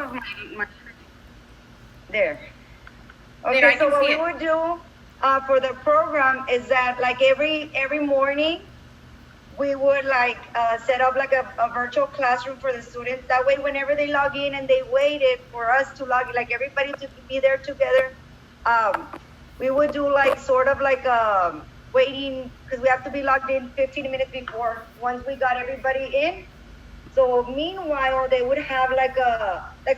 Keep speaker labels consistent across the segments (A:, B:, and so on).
A: of my
B: there.
A: There, I
B: Okay, so
A: can
B: what
A: see
B: we
A: it.
B: would do for the program is that like every morning we would like set up like a virtual classroom for the students. That way, whenever they log in and they waited for us to log in, like everybody to be there together, we would do like sort of like waiting, because we have to be logged in 15 minutes before once we got everybody in. So meanwhile, they would have like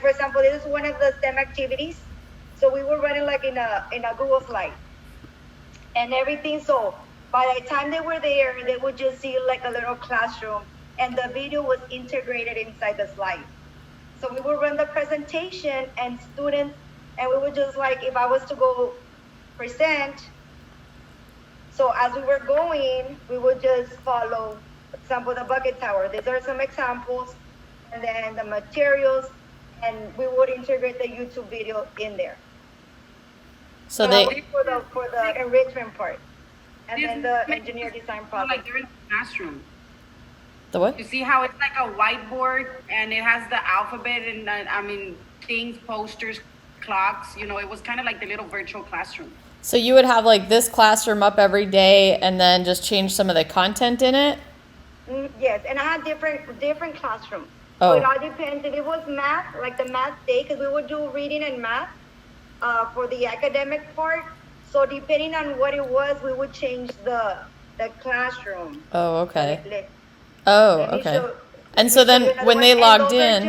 B: for example, this is one of the STEM activities. So we were running like in a Google slide and everything. So by the time they were there, they would just see like a little classroom, and the video was integrated inside the slide. So we would run the presentation and students, and we would just like, if I was to go present, so as we were going, we would just follow, for example, the bucket tower. These are some examples, and then the materials, and we would integrate the YouTube video in there.
C: So
B: that
C: they,
B: was for the enrichment part, and then the engineer design project.
A: Like they're in the classroom.
C: the what?
A: You see how it's like a whiteboard and it has the alphabet and things, posters, clocks. You know, it was kind of like the little virtual classroom.
C: So you would have like this classroom up every day and then just change some of the content in it?
B: Yes, and I had different classrooms.
C: Oh.
B: So it all depends. If it was math, like the math day, because we would do reading and math for the academic part. So depending on what it was, we would change the classroom.
C: Oh, okay.
B: Oh,
C: okay. And so then when they logged in,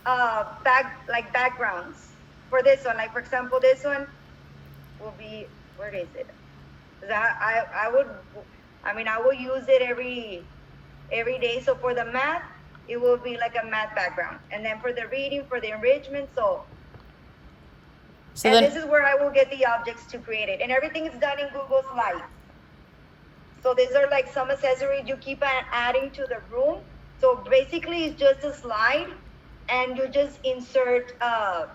B: are just backgrounds for this one. Like for example, this one will be, where is it? 'Cause I will use it every day. So for the math, it will be like a math background, and then for the reading, for the enrichment. So and
C: then
B: this is where I will get the objects to create it, and everything is done in Google Slides. So these are like some accessories you keep adding to the room. So basically it's just a slide, and you just insert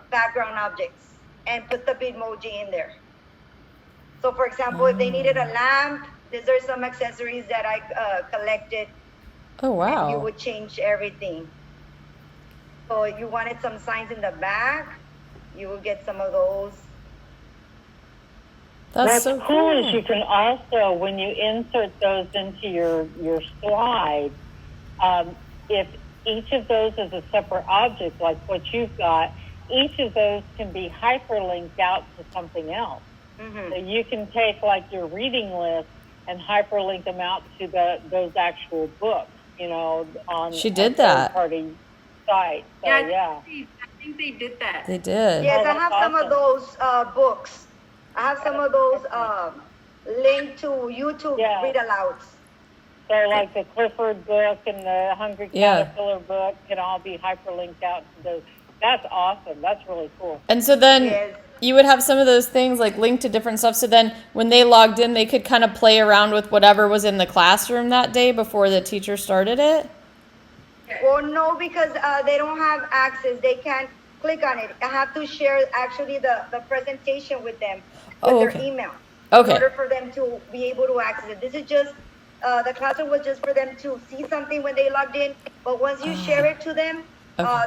B: background objects and put the Bitmoji in there. So for example, if they needed a lamp, these are some accessories that I collected.
C: oh wow.
B: And you would change everything. So if you wanted some signs in the back, you will get some of those.
C: That's so
D: cool. Is you can also, when you insert those into your slide, if each of those is a separate object, like what you've got, each of those can be hyperlinked out to something else.
B: Mm-hmm.
D: So you can take like your reading list and hyperlink them out to those actual books, you know, on
C: She did that.
D: third-party site. So,
A: I think they did that.
C: They did.
B: Yes,
D: Oh,
B: I have
D: that's
B: some of those books. I have some of those linked to YouTube read alouds.
D: So like the Clifford book and the Hungry
C: Yeah.
D: Caterpillar book can all be hyperlinked out to those. That's awesome. That's really cool.
C: And so then
B: Yes.
C: you would have some of those things like linked to different stuff. So then when they logged in, they could kind of play around with whatever was in the classroom that day before the teacher started it?
B: Well, no, because they don't have access. They can't click on it. I have to share actually the presentation with them with their email.
C: Okay.
B: In order for them to be able to access it. This is just, the classroom was just for them to see something when they logged in. But once you share it to them,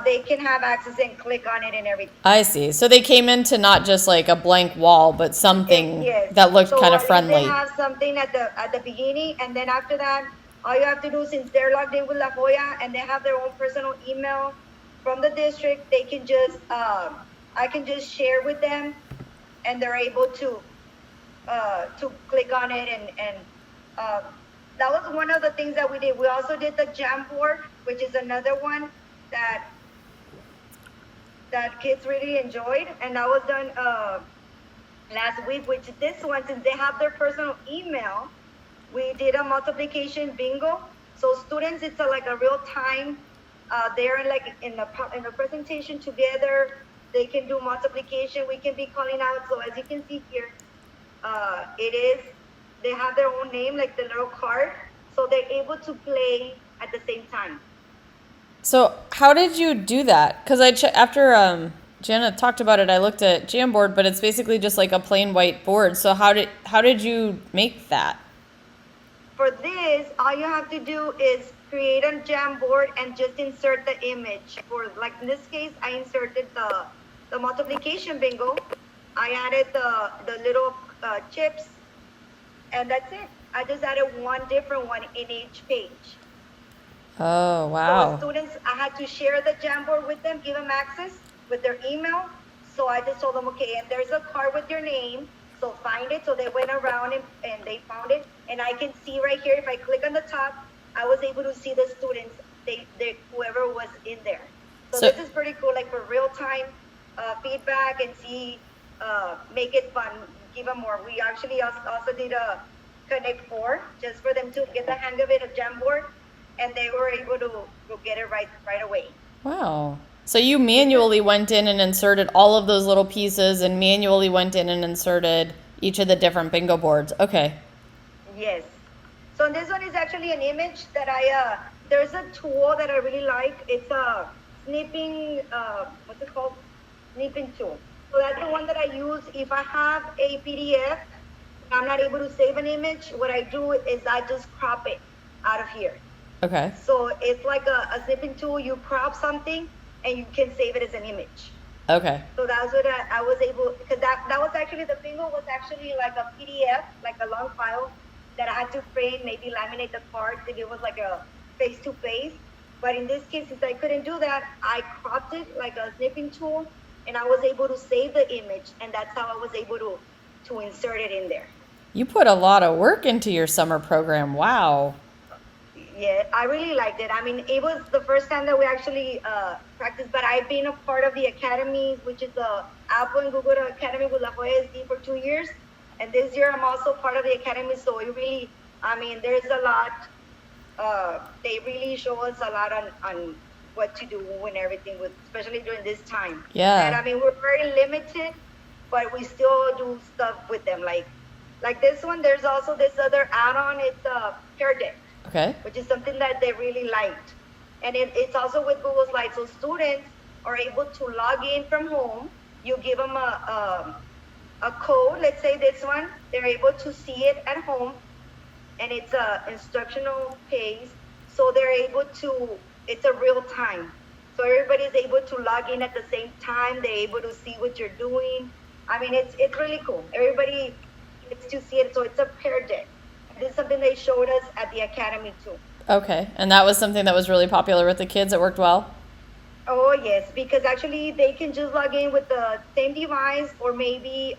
B: they can have access and click on it and everything.
C: I see. So they came into not just like a blank wall, but something
B: Yes.
C: that looked
B: So
C: kind of
B: at least
C: friendly.
B: They have something at the beginning, and then after that, all you have to do, since they're logged in with La Joya and they have their own personal email from the district, they can just I can just share with them, and they're able to click on it, and that was one of the things that we did. We also did the Jamboard, which is another one that kids really enjoyed, and that was done last week. Which this one, since they have their personal email, we did a multiplication bingo. So students, it's like a real time. They're like in the presentation together. They can do multiplication. We can be calling out. So as you can see here, they have their own name, like the little card. So they're able to play at the same time.
C: So how did you do that? Because after Jana talked about it, I looked at Jamboard, but it's basically just like a plain white board. So how did you make that?
B: For this, all you have to do is create a Jamboard and just insert the image. For like in this case, I inserted the multiplication bingo. I added the little chips, and that's it. I just added one different one in each page.
C: Oh,
B: So
C: wow.
B: students, I had to share the Jamboard with them, give them access with their email. So I just told them, okay, and there's a card with your name, so find it. So they went around and they found it. And I can see right here, if I click on the top, I was able to see the students, whoever was in there. So this is pretty cool, like for real time feedback and see, make it fun, give them more. We actually also did a Connect 4 just for them to get the hang of it, a Jamboard, and they were able to get it right away.
C: Wow. So you manually went in and inserted all of those little pieces and manually went in and inserted each of the different bingo boards. Okay.
B: Yes. So this one is actually an image that there's a tool that I really like. It's a snipping, what's it called? Snipping tool. So that's the one that I use if I have a PDF, I'm not able to save an image. What I do is I just crop it out of here.
C: Okay.
B: So it's like a snipping tool. You crop something and you can save it as an image.
C: Okay.
B: So that's what I was able, because that was actually, the bingo was actually like a PDF, like a long file that I had to frame, maybe laminate the cards if it was like a face-to-face. But in this case, since I couldn't do that, I cropped it like a snipping tool, and I was able to save the image, and that's how I was able to insert it in there.
C: You put a lot of work into your summer program. Wow.
B: Yeah, I really liked it. I mean, it was the first time that we actually practiced, but I've been a part of the academy, which is the Apple and Google Academy with Joya ISD for 2 years. And this year I'm also part of the academy, so it really, I mean, there's a lot, they really show us a lot on what to do and everything, with, especially during this time.
C: Yeah.
B: And I mean, we're very limited, but we still do stuff with them. Like this one, there's also this other add-on, it's a Pear Deck.
C: Okay.
B: Which is something that they really liked. And it's also with Google Slides. So students are able to log in from home. You give them a code, let's say this one. They're able to see it at home. And it's a instructional page. So they're able to, it's a real time. So everybody's able to log in at the same time. They're able to see what you're doing. I mean, it's really cool. Everybody gets to see it. So it's a Pear Deck. This is something they showed us at the academy too.
C: Okay. And that was something that was really popular with the kids. It worked well?
B: Oh, yes, because actually they can just log in with the same device, or maybe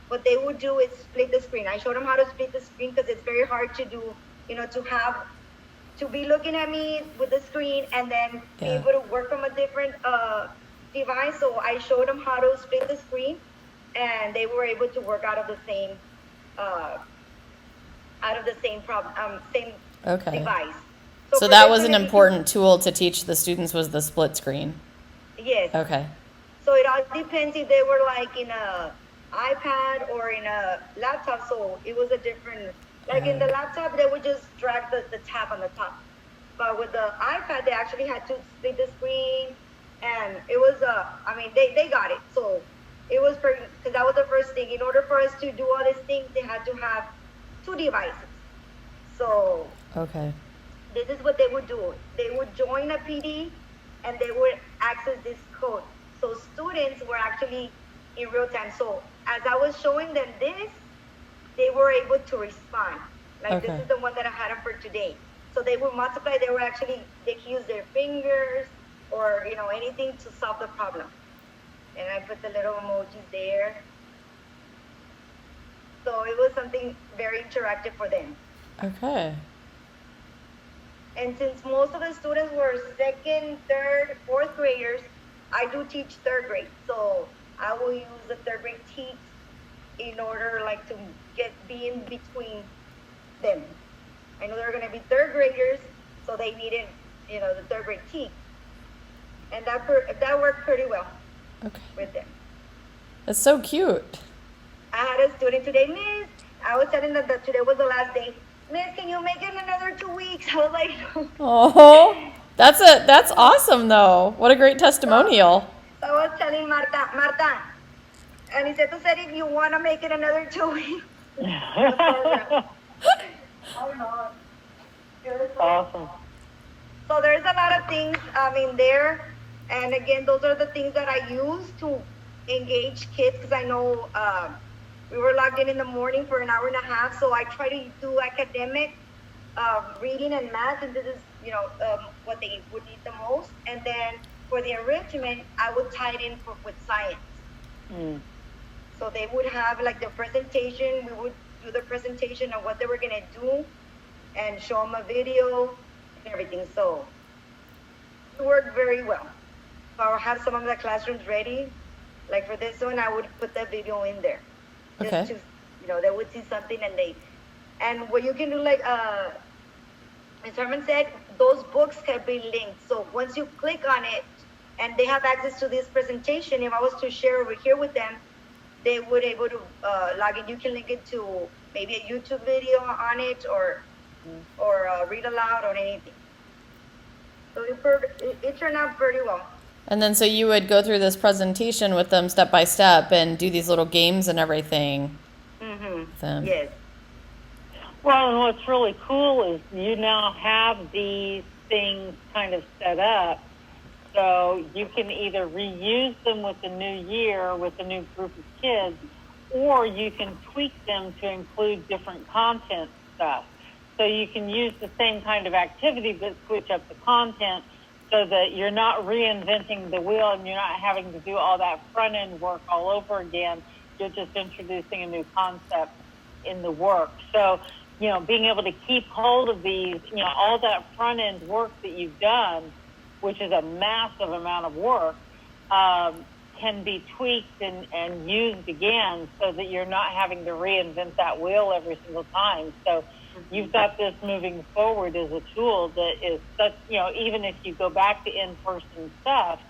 B: what they would do is split the screen. I showed them how to split the screen because it's very hard to do, to be looking at me with the screen and then be able to work from a different device. So I showed them how to split the screen, and they were able to work out of the same same
C: Okay.
B: device.
C: So that was an important tool to teach the students, was the split screen.
B: Yes.
C: Okay.
B: So it all depends if they were like in a iPad or in a laptop. So it was a different, like in the laptop, they would just drag the tab on the top. But with the iPad, they actually had to split the screen, and it was, I mean, they got it. So it was pretty, because that was the first thing. In order for us to do all these things, they had to have 2 devices. So
C: Okay.
B: this is what they would do. They would join a PD and they would access this code. So students were actually in real time. So as I was showing them this, they were able to respond. Like this is the one that I had them for today. So they would multiply. They could use their fingers or, anything to solve the problem. And I put the little emojis there. So it was something very interactive for them.
C: Okay.
B: And since most of the students were 2nd, 3rd, 4th graders, I do teach 3rd grade. So I will use the 3rd grade teach in order to be in between them. I know they're going to be 3rd graders, so they needed, the 3rd grade teach. And that worked pretty well with them.
C: That's so cute.
B: I had a student today, Miss, I was telling them that today was the last day. Miss, can you make it another 2 weeks? I was like, no.
C: Oh, that's awesome though. What a great testimonial.
B: So I was telling Marta, Aniceto said if you want to make it another 2 weeks.
D: Awesome.
B: So there's a lot of things in there, and again, those are the things that I use to engage kids because I know we were logged in the morning for an hour and a half, so I try to do academic reading and math, and this is what they would need the most. And then for the enrichment, I would tie it in with science. So they would have like the presentation. We would do the presentation of what they were gonna do, and show them a video and everything. So it worked very well. So I'll have some of the classrooms ready. Like for this one, I would put the video in there. Just
C: Okay.
B: to, they would see something and what you can do, like as Herman said, those books can be linked. So once you click on it and they have access to this presentation, if I was to share over here with them, they would able to log in. You can link it to maybe a YouTube video on it or read aloud or anything. So it turned out pretty well.
C: And then so you would go through this presentation with them step by step and do these little games and everything. Them.
B: Yes.
D: Well, and what's really cool is you now have these things kind of set up, so you can either reuse them with the new year with a new group of kids, or you can tweak them to include different content stuff. So you can use the same kind of activity but switch up the content so that you're not reinventing the wheel and you're not having to do all that front end work all over again. You're just introducing a new concept in the work. So, being able to keep hold of these, all that front end work that you've done, which is a massive amount of work, can be tweaked and used again so that you're not having to reinvent that wheel every single time. So you've got this moving forward as a tool that is such, even if you go back to in-person stuff,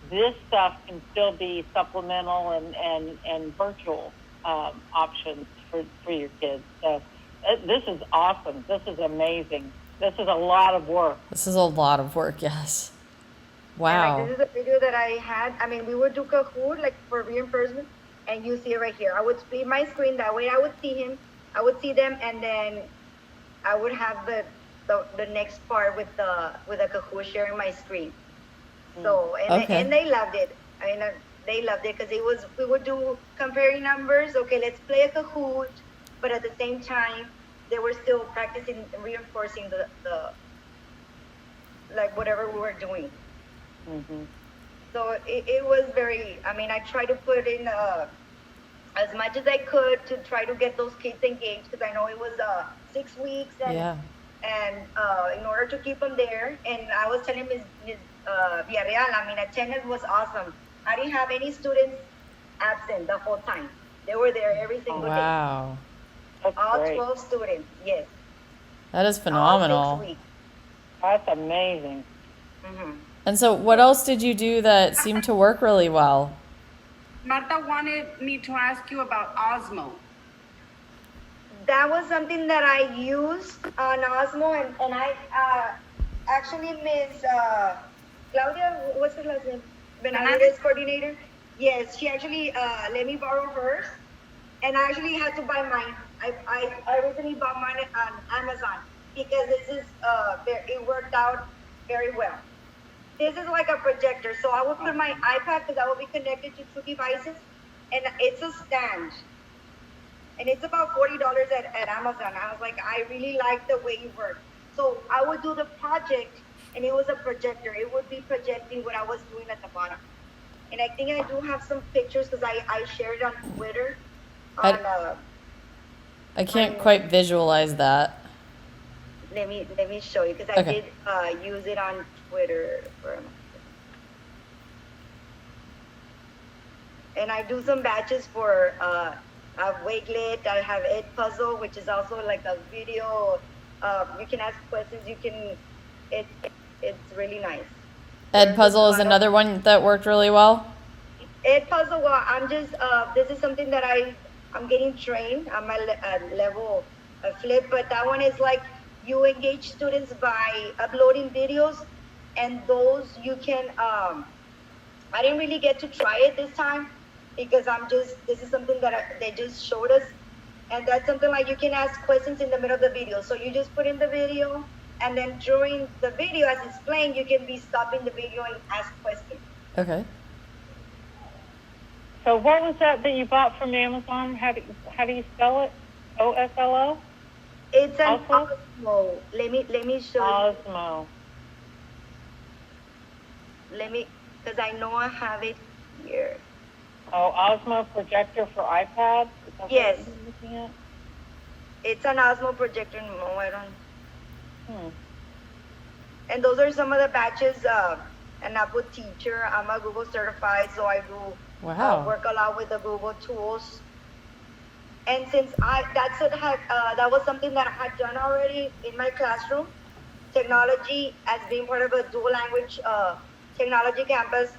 D: this stuff can still be supplemental and virtual options for your kids. So this is awesome. This is amazing. This is a lot of work.
C: This is a lot of work, yes. Wow.
B: And like, this is a video that I had. I mean, we would do Kahoot like for reimbursement, and you see it right here. I would split my screen that way. I would see him, I would see them, and then I would have the next part with the Kahoot sharing my screen. So and they loved it. I mean, they loved it because we would do comparing numbers. Okay, let's play a Kahoot, but at the same time, they were still practicing and reinforcing the like whatever we were doing. So it was very. I mean, I tried to put in as much as I could to try to get those kids engaged because I know it was 6 weeks and in order to keep them there. And I was telling Ms. Villarreal, I mean, attendance was awesome. I didn't have any students absent the whole time. They were there every single day.
C: Wow.
D: That's
B: All
D: great.
B: 12 students, yes.
C: That is
B: All
C: phenomenal.
B: 6 weeks.
D: That's amazing.
C: And so what else did you do that seemed to work really well?
A: Marta wanted me to ask you about Osmo.
B: That was something that I used on Osmo, and I actually Miss Claudia, what's her last name? Benavides coordinator. Yes, she actually let me borrow hers, and I actually had to buy mine. I recently bought mine on Amazon because this is it worked out very well. This is like a projector, so I will put my iPad because I will be connected to 2 devices, and it's a stand. And it's about $40 at Amazon. I was like, I really like the way you work. So I would do the project, and it was a projector. It would be projecting what I was doing at the bottom. And I think I do have some pictures because I shared it on Twitter.
C: I can't quite visualize that.
B: Let me show you because I did use it on Twitter for a month. And I do some batches for I have Wakelet, I have edpuzzle, which is also like a video. You can ask questions. You can. It's really nice.
C: Edpuzzle is another one that worked really well.
B: Edpuzzle. Well, I'm just. This is something that I'm getting trained. I'm at level flip, but that one is like you engage students by uploading videos, and those you can. I didn't really get to try it this time because this is something that they just showed us, and that's something like you can ask questions in the middle of the video. So you just put in the video, And then during the video, as it's playing, you can be stopping the video and ask questions.
C: Okay.
D: So what was that you bought from Amazon? How do you spell it? OSLO?
B: It's an
D: Osmo?
B: Osmo. Let me show
D: Osmo.
B: you. Because I know I have it here.
D: Oh, Osmo projector for iPad? Is that
B: Yes.
D: what you're looking at?
B: It's an Osmo projector. No, I don't.
D: Hmm.
B: And those are some of the batches. An Apple teacher. I'm a Google certified, so I do
C: Wow.
B: work a lot with the Google tools. And since that was something that I had done already in my classroom, technology as being part of a dual language technology campus.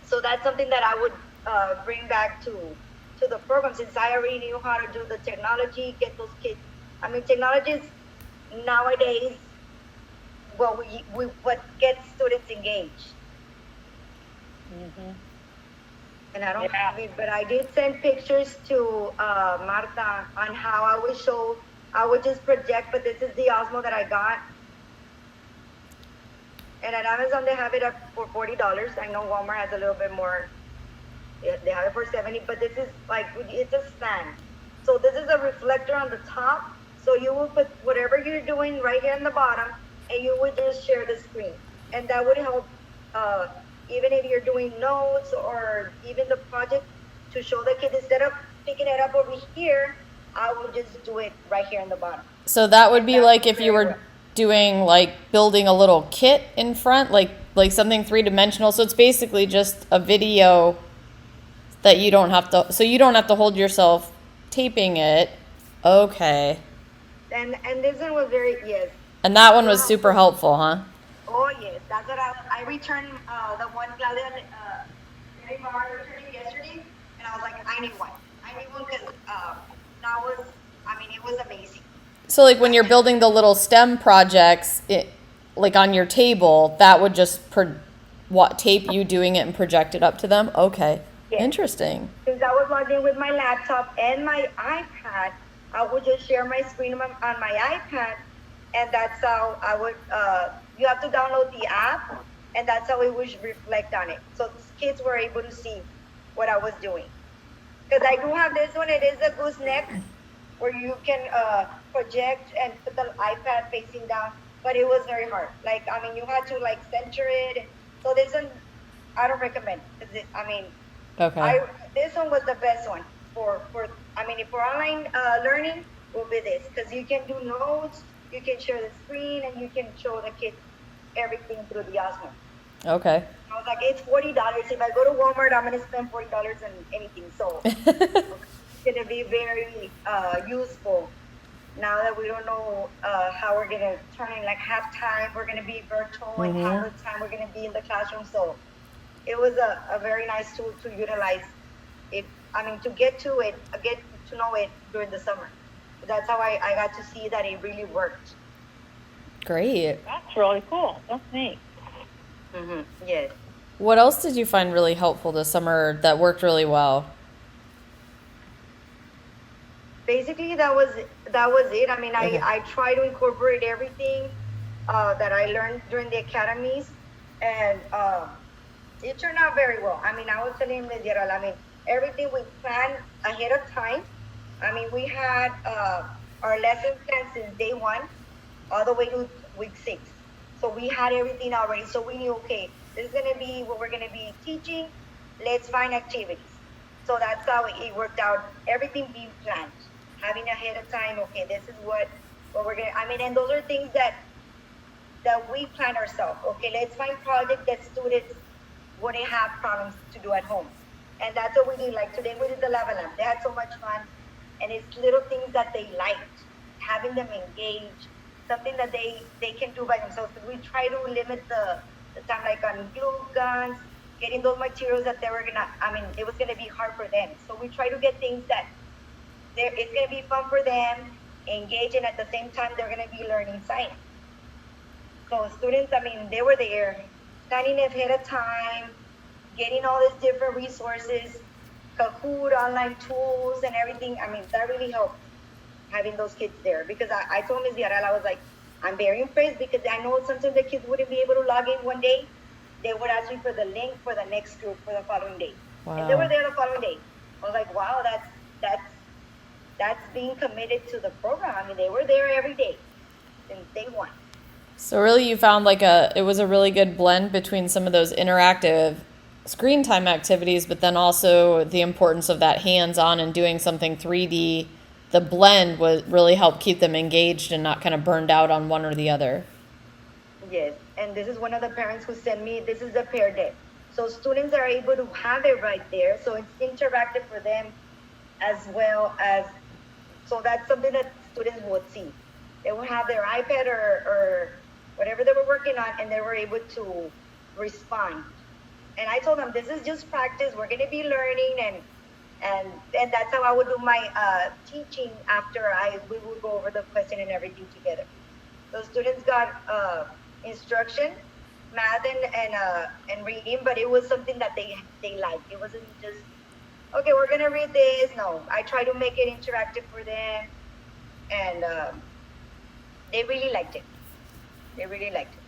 B: So that's something that I would bring back to the program, since I already knew how to do the technology, get those kids. I mean, technology is nowadays what gets students engaged.
D: Mm-hmm.
B: And I don't
D: Yeah.
B: have it, but I did send pictures to Marta on how I would just project, but this is the Osmo that I got. And at Amazon, they have it up for $40. I know Walmart has a little bit more. They have it for $70, but this is like, it's a stand. So this is a reflector on the top. So you will put whatever you're doing right here on the bottom, and you would just share the screen. And that would help, even if you're doing notes or even the project, to show the kids, instead of picking it up over here, I would just do it right here on the bottom.
C: So that would be
B: That's
C: like if you
B: very
C: were
B: well.
C: doing like building a little kit in front, like something three-dimensional. So it's basically just a video that you don't have to hold yourself taping it. Okay.
B: And this one was very, yes.
C: And that one was super helpful, huh?
B: Oh yes, that's what I returned the one Claudia returned it yesterday, and I was like, I need one because that was, I mean, it was amazing.
C: So like when you're building the little STEM projects, like on your table, that would just tape you doing it and project it up to them? Okay.
B: Yes.
C: Interesting.
B: Since I was logged in with my laptop and my iPad, I would just share my screen on my iPad, and that's how I would. You have to download the app, and that's how it would reflect on it. So kids were able to see what I was doing. Because I do have this one. It is a gooseneck, where you can project and put the iPad facing down, but it was very hard. Like, I mean, you had to like center it. So this one, I don't recommend.
C: Okay.
B: This one was the best one for I mean, if for online learning, will be this, because you can do notes, you can share the screen, and you can show the kids everything through the Osmo.
C: Okay.
B: I was like, it's $40. If I go to Walmart, I'm gonna spend $40 on anything. So it's gonna be very useful. Now that we don't know how we're gonna turn in, like half time, we're gonna be virtual, and half the time we're gonna be in the classroom. So it was a very nice tool to utilize. To get to know it during the summer. That's how I got to see that it really worked.
C: Great.
D: That's really cool. That's neat.
B: Mm-hmm. Yes.
C: What else did you find really helpful this summer that worked really well?
B: Basically, that was it. I mean,
C: Okay.
B: I try to incorporate everything that I learned during the academies, and it turned out very well. I mean, I was telling Ms. Yaral, I mean, everything we planned ahead of time. I mean, we had our lesson plan since day one, all the way to week 6. So we had everything already. So we knew, okay, this is going to be what we're going to be teaching. Let's find activities. So that's how it worked out. Everything being planned, having ahead of time. Okay, this is what we're going to. I mean, and those are things that we plan ourselves. Okay, let's find projects that students wouldn't have problems to do at home. And that's what we did. Like today we did the lava lamp. They had so much fun. And it's little things that they liked, having them engage, something that they can do by themselves. We try to limit the time, like on glue guns, getting those materials that they were it was gonna be hard for them. So we try to get things that it's gonna be fun for them, engage, and at the same time they're gonna be learning science. So students, they were there, planning ahead of time, getting all these different resources, Kahoot, online tools, and everything. I mean, that really helped having those kids there, because I told Ms. Yaral, I was like, I'm very impressed because I know sometimes the kids wouldn't be able to log in one day. They would ask me for the link for the next group for the following day. And they were
C: Wow.
B: there the following day. I was like, wow, that's being committed to the program. I mean, they were there every day since day one.
C: So really you found like it was a really good blend between some of those interactive screen time activities, but then also the importance of that hands-on and doing something 3D. The blend was really helped keep them engaged and not kind of burned out on one or the other.
B: Yes, and this is one of the parents who sent me, this is the Pear Deck. So students are able to have it right there. So it's interactive for them as well as, so that's something that students would see. They would have their iPad or whatever they were working on, and they were able to respond. And I told them, this is just practice. We're going to be learning, and that's how I would do my teaching after we would go over the question and everything together. So students got instruction, math and reading, but it was something that they liked. It wasn't just, okay, we're going to read this. No, I try to make it interactive for them, and they really liked it. They really liked it.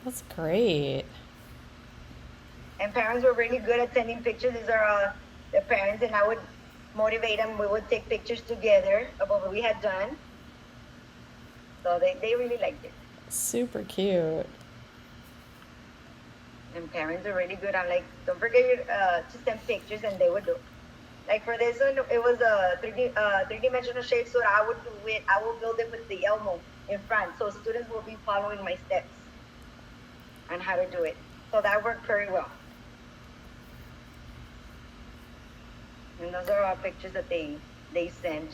C: That's great.
B: And parents were really good at sending pictures. These are the parents, and I would motivate them. We would take pictures together of what we had done. So they really liked it.
C: Super cute.
B: And parents are really good. I'm like, don't forget to send pictures, and they would do. Like for this one, it was a three-dimensional shape, so I would do it. I will build it with the Elmo in front, so students will be following my steps on how to do it. So that worked very well. And those are all pictures that they sent.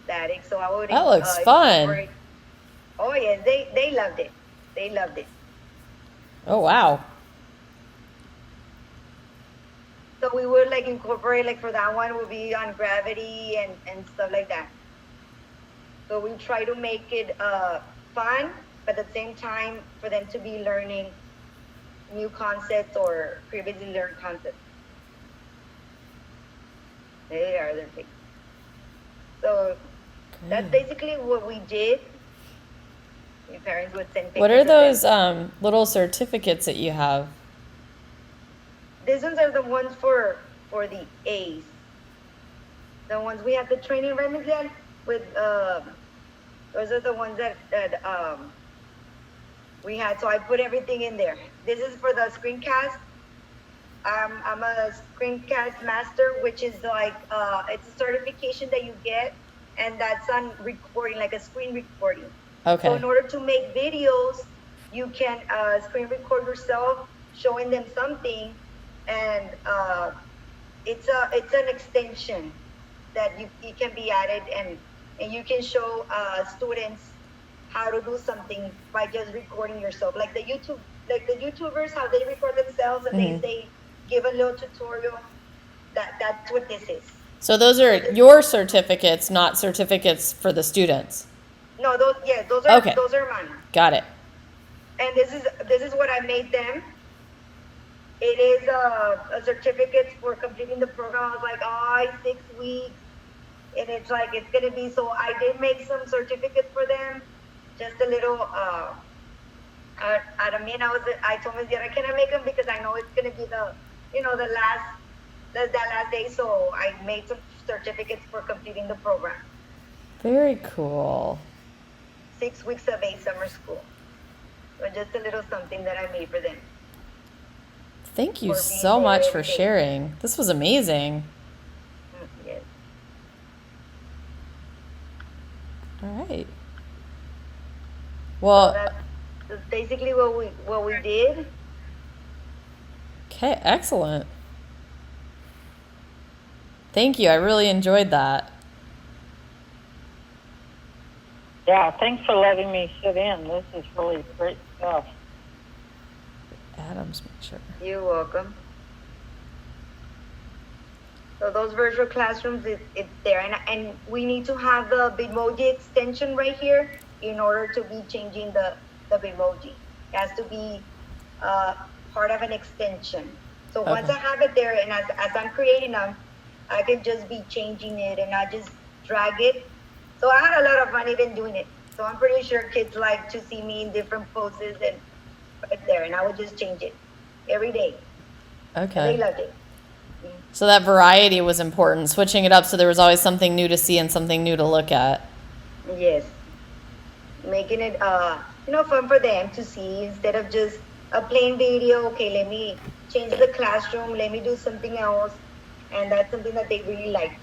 B: Static. So I would.
C: That looks fun.
B: Oh yes, they loved it. They loved it.
C: Oh wow.
B: So we would like incorporate, like for that one would be on gravity and stuff like that. So we try to make it fun, but at the same time for them to be learning new concepts or previously learned concepts. They are their things. So that's basically what we did. Your parents would send pictures.
C: What are
B: of them.
C: those little certificates that you have?
B: These ones are the ones for the A's. The ones we have the training remedial with those are the ones that we had. So I put everything in there. This is for the screencast. I'm a screencast master, which is like it's a certification that you get, and that's on recording, like a screen recording.
C: Okay.
B: So in order to make videos, you can screen record yourself showing them something, and it's an extension that it can be added, and you can show students how to do something by just recording yourself, like the YouTubers, how they record themselves and they give a little tutorial. That's what this is.
C: So those are your certificates, not certificates for the students.
B: No, those are
C: Okay.
B: those are mine.
C: Got it.
B: And this is what I made them. It is a certificate for completing the program. I was like, 6 weeks, and it's like it's gonna be. So I did make some certificates for them, just a little. I mean, I told Ms. Yara, can I make them because I know it's gonna be the last day. So I made some certificates for completing the program.
C: Very cool.
B: 6 weeks of a summer school. So just a little something that I made for them.
C: Thank you
B: For being
C: so
B: there
C: much for
B: every day.
C: sharing. This was amazing.
B: Yes.
C: All right. Well,
B: That's basically what we did.
C: okay, excellent. Thank you. I really enjoyed that.
D: Yeah, thanks for letting me sit in. This is really great stuff.
C: Adams, make sure.
B: You're welcome. So those virtual classrooms, it's there, and we need to have the Bitmoji extension right here in order to be changing the Bitmoji. It has to be part of an extension. So once
C: Okay.
B: I have it there, and as I'm creating them, I can just be changing it, and I just drag it So I had a lot of fun even doing it. So I'm pretty sure kids like to see me in different poses and right there, and I would just change it every day. And they
C: Okay.
B: loved it.
C: So that variety was important, switching it up so there was always something new to see and something new to look at.
B: Yes, making it fun for them to see instead of just a plain video. Okay, let me change the classroom, let me do something else, and that's something that they really liked.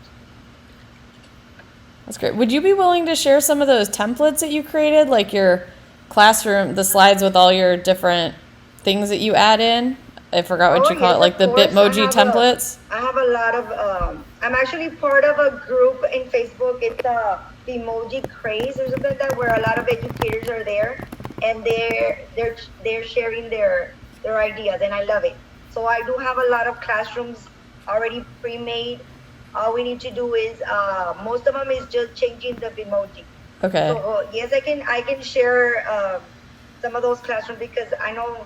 C: That's great. Would you be willing to share some of those templates that you created, like your classroom, the slides with all your different things that you add in? I forgot what
B: Oh,
C: you call
B: yes,
C: it, like
B: of
C: the
B: course.
C: Bitmoji templates.
B: I have a lot of. I'm actually part of a group in Facebook. It's the emoji craze or something like that, where a lot of educators are there, and they're sharing their ideas, and I love it. So I do have a lot of classrooms already pre-made. All we need to do is most of them is just changing the emoji.
C: Okay.
B: So yes, I can share some of those classrooms because I know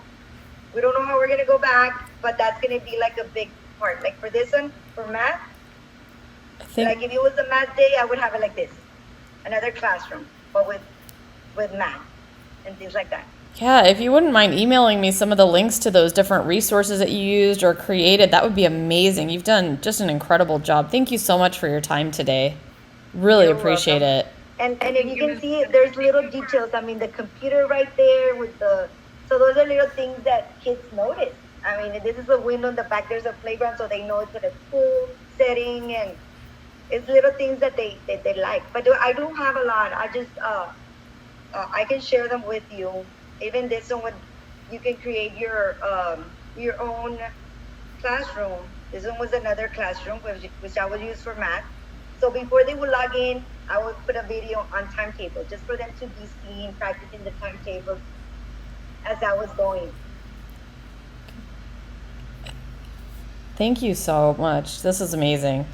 B: we don't know how we're gonna go back, but that's gonna be like a big part. Like for this one, for math,
C: I think
B: like if it was a math day, I would have it like this, another classroom, but with math and things like that.
C: yeah, if you wouldn't mind emailing me some of the links to those different resources that you used or created, that would be amazing. You've done just an incredible job. Thank you so much for your time today. Really
B: You're
C: appreciate
B: welcome.
C: it.
B: And if you can see, there's little details. I mean, the computer right there with so those are little things that kids notice. I mean, this is a window in the back. There's a playground, so they know it's at a school setting, and it's little things that they like. But I do have a lot. I just I can share them with you. Even this one, you can create your own classroom. This one was another classroom, which I would use for math. So before they would log in, I would put a video on timetable just for them to be seen, practicing the timetable as I was going.
C: Thank you so much. This is amazing.